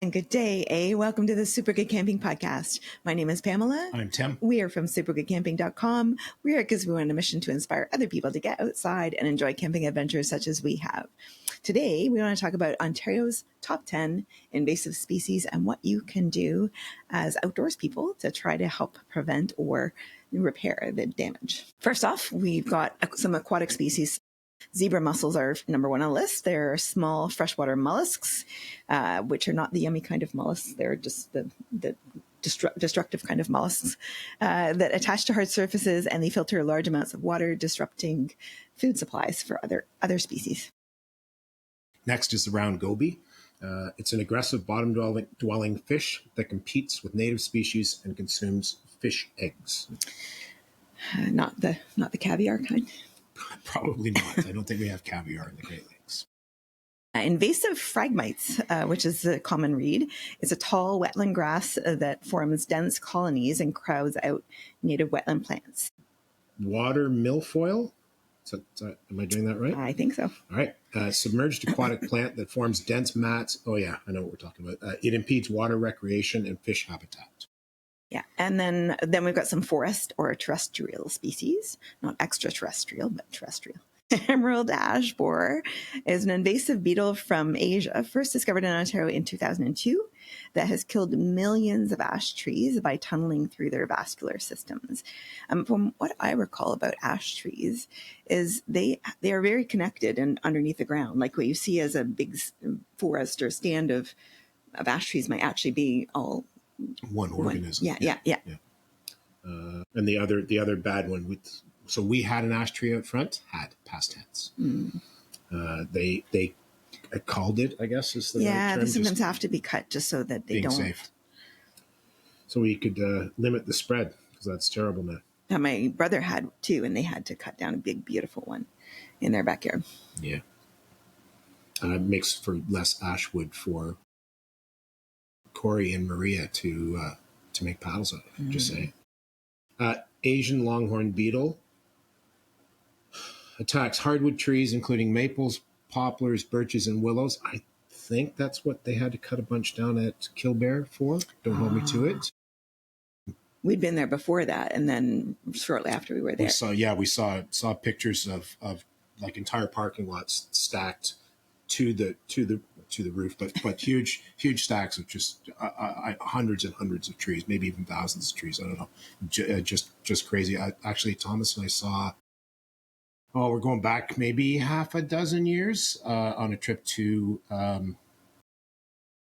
And good day, Welcome to the Super Good Camping Podcast. My name is Pamela. I'm Tim. We are from supergoodcamping.com. We're here because we're on a mission to inspire other people to get outside and enjoy camping adventures such as we have. Today, we want to talk about Ontario's top 10 invasive species and what you can do as outdoors people to try to help prevent or repair the damage. First off, we've got some aquatic species. Zebra mussels are number one on the list. They're small freshwater mollusks, which are not the yummy kind of mollusks. They're just the destructive kind of mollusks that attach to hard surfaces, and they filter large amounts of water, disrupting food supplies for other species. Next is the round goby. It's an aggressive bottom-dwelling fish that competes with native species and consumes fish eggs. Not the caviar kind. Probably not. I don't think we have caviar in the Great Lakes. Invasive phragmites, which is a common reed, is a tall wetland grass that forms dense colonies and crowds out native wetland plants. Water milfoil? Am I doing that right? I think so. All right. Submerged aquatic plant that forms dense mats. Oh, yeah. I know what we're talking about. It impedes water recreation and fish habitat. Yeah, and then we've got some forest or terrestrial species, not extraterrestrial, but terrestrial. Emerald ash borer is an invasive beetle from Asia, first discovered in Ontario in 2002, that has killed millions of ash trees by tunneling through their vascular systems. From what I recall about ash trees is they are very connected and underneath the ground. Like what you see as a big forest or stand of ash trees might actually be all one organism. Yeah. And the other bad one. So we had an ash tree out front. Had past tense. They called it, I guess, is the right term. They sometimes have to be cut just so that they don't. Safe. So we could limit the spread because that's terrible now. Now, my brother had two, and they had to cut down a big, beautiful one in their backyard. Yeah. Makes for less ash wood for Corey and Maria to make paddles out of. Just saying. Asian longhorned beetle attacks hardwood trees, including maples, poplars, birches, and willows. I think that's what they had to cut a bunch down at Kilbear for. Don't hold me to it. We'd been there before that, and then shortly after we were there. We saw pictures of like entire parking lots stacked to the roof, but huge stacks of just hundreds and hundreds of trees, maybe even thousands of trees. I don't know, just crazy. Actually, Thomas and I saw. Oh, we're going back maybe half a dozen years on a trip to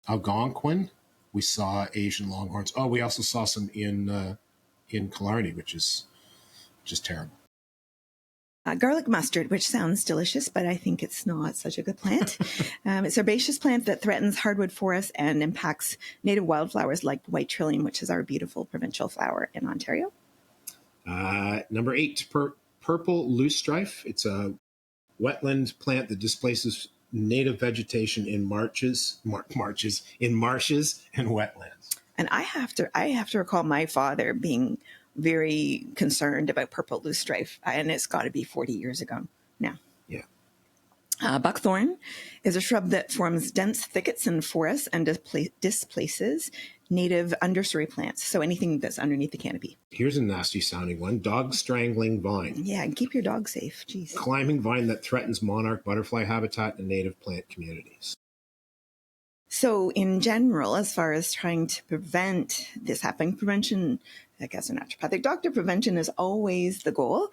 Algonquin. We saw Asian longhorns. Oh, we also saw some in Killarney, which is just terrible. Garlic mustard, which sounds delicious, but I think it's not such a good plant. It's a herbaceous plant that threatens hardwood forests and impacts native wildflowers like white trillium, which is our beautiful provincial flower in Ontario. Number 8, purple loosestrife. It's a wetland plant that displaces native vegetation in marshes and wetlands. And I have to recall my father being very concerned about purple loosestrife, and it's got to be 40 years ago now. Yeah. Buckthorn is a shrub that forms dense thickets in forests and displaces native understory plants, so anything that's underneath the canopy. Here's a nasty sounding one. Dog strangling vine. Yeah, and keep your dog safe. Jeez. Climbing vine that threatens monarch butterfly habitat and native plant communities. So in general, as far as trying to prevent this happening, prevention, I guess a naturopathic doctor, prevention is always the goal.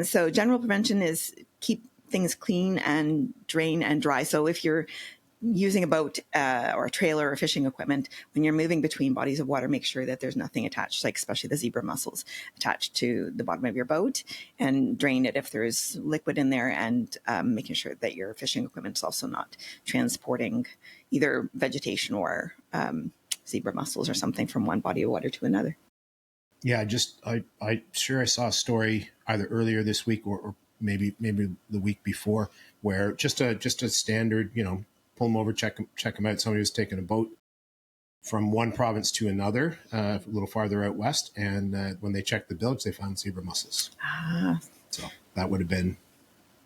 So general prevention is keep things clean and drain and dry. So if you're using a boat or a trailer or fishing equipment, when you're moving between bodies of water, make sure that there's nothing attached, like especially the zebra mussels attached to the bottom of your boat, and drain it if there's liquid in there, and making sure that your fishing equipment is also not transporting either vegetation or zebra mussels or something from one body of water to another. Yeah, I saw a story either earlier this week or maybe the week before where just a standard, pull them over, check them out. Somebody was taking a boat from one province to another, a little farther out west, and when they checked the bilge, they found zebra mussels. So that would have been,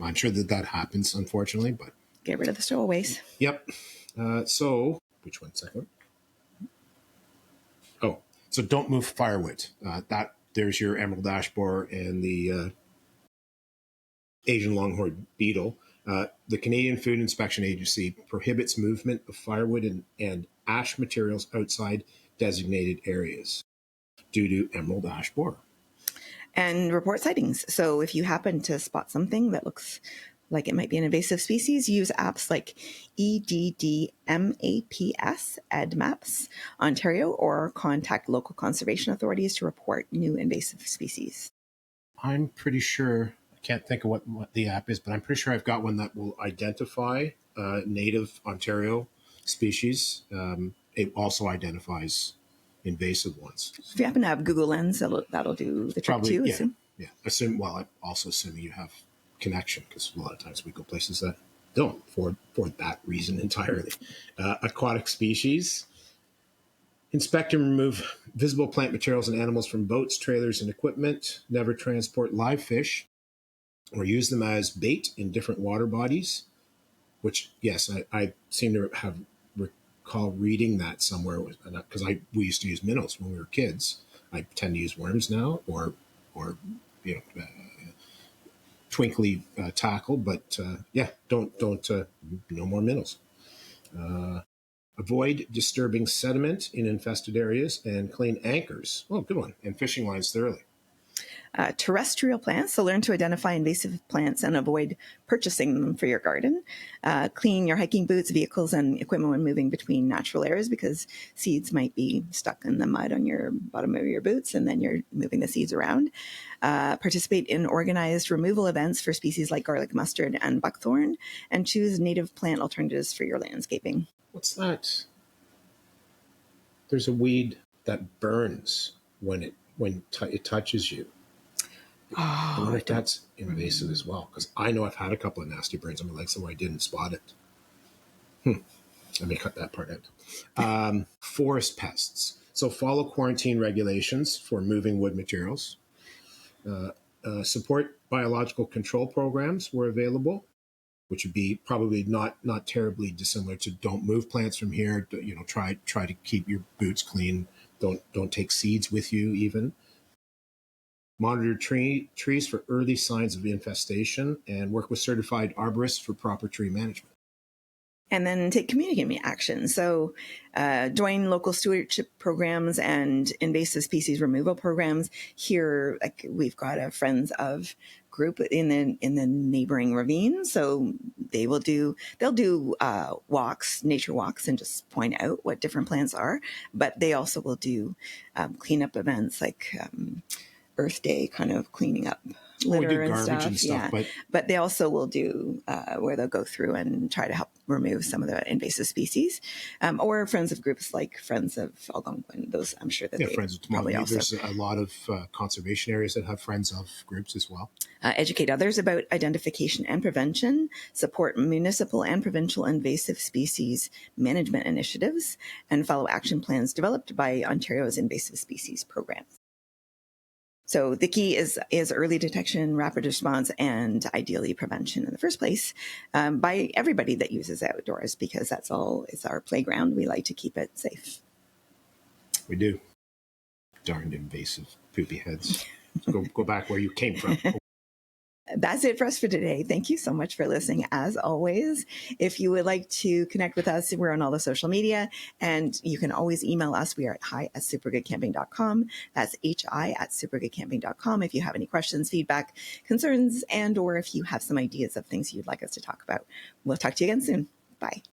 I'm sure that happens, unfortunately, but get rid of the stowaways. Yep. So which one? Second? Oh, so don't move firewood. There's your emerald ash borer and the Asian longhorned beetle. The Canadian Food Inspection Agency prohibits movement of firewood and ash materials outside designated areas due to emerald ash borer. And report sightings. So if you happen to spot something that looks like it might be an invasive species, use apps like EDDMapS Ontario, or contact local conservation authorities to report new invasive species. I'm pretty sure, I can't think of what the app is, but I'm pretty sure I've got one that will identify native Ontario species. It also identifies invasive ones. If you happen to have Google Lens, that'll do the trick Probably, too. yeah. I'm also assuming you have connection, because a lot of times we go places that don't for that reason entirely. Aquatic species. Inspect and remove visible plant materials and animals from boats, trailers, and equipment. Never transport live fish or use them as bait in different water bodies, which, yes, I seem to recall reading that somewhere, because we used to use minnows when we were kids. I tend to use worms now, or twinkly tackle, but don't no more minnows. Avoid disturbing sediment in infested areas and clean anchors. Oh, good one. And fishing lines thoroughly. Terrestrial plants, so learn to identify invasive plants and avoid purchasing them for your garden. Clean your hiking boots, vehicles, and equipment when moving between natural areas, because seeds might be stuck in the mud on your bottom of your boots, and then you're moving the seeds around. Participate in organized removal events for species like garlic mustard and buckthorn, and choose native plant alternatives for your landscaping. What's that? There's a weed that burns when it touches you. I wonder if that's invasive as well, because I know I've had a couple of nasty burns on my legs, so I didn't spot it. Let me cut that part out. Forest pests. So follow quarantine regulations for moving wood materials. Support biological control programs where available, which would be probably not terribly dissimilar to don't move plants from here. Try to keep your boots clean. Don't take seeds with you even. Monitor trees for early signs of infestation, and work with certified arborists for proper tree management. And then take community action. So join local stewardship programs and invasive species removal programs. Here, like, we've got a Friends of group in the neighboring ravine. So they'll do walks, nature walks, and just point out what different plants are. But they also will do cleanup events like Earth Day, kind of cleaning up litter and stuff. But they also will do where they'll go through and try to help remove some of the invasive species, or friends of groups like Friends of Algonquin. Those, I'm sure that they Friends of probably also. There's a lot of conservation areas that have Friends of groups as well. Educate others about identification and prevention. Support municipal and provincial invasive species management initiatives, and follow action plans developed by Ontario's invasive species program. So the key is early detection, rapid response, and ideally prevention in the first place by everybody that uses outdoors, because that's all is our playground. We like to keep it safe. We do. Darned invasive poopy heads. Go back where you came from. That's it for us for today. Thank you so much for listening, as always. If you would like to connect with us, we're on all the social media, and you can always email us. We are at hi@supergoodcamping.com. That's hi@supergoodcamping.com. If you have any questions, feedback, concerns, and or if you have some ideas of things you'd like us to talk about. We'll talk to you again soon. Bye.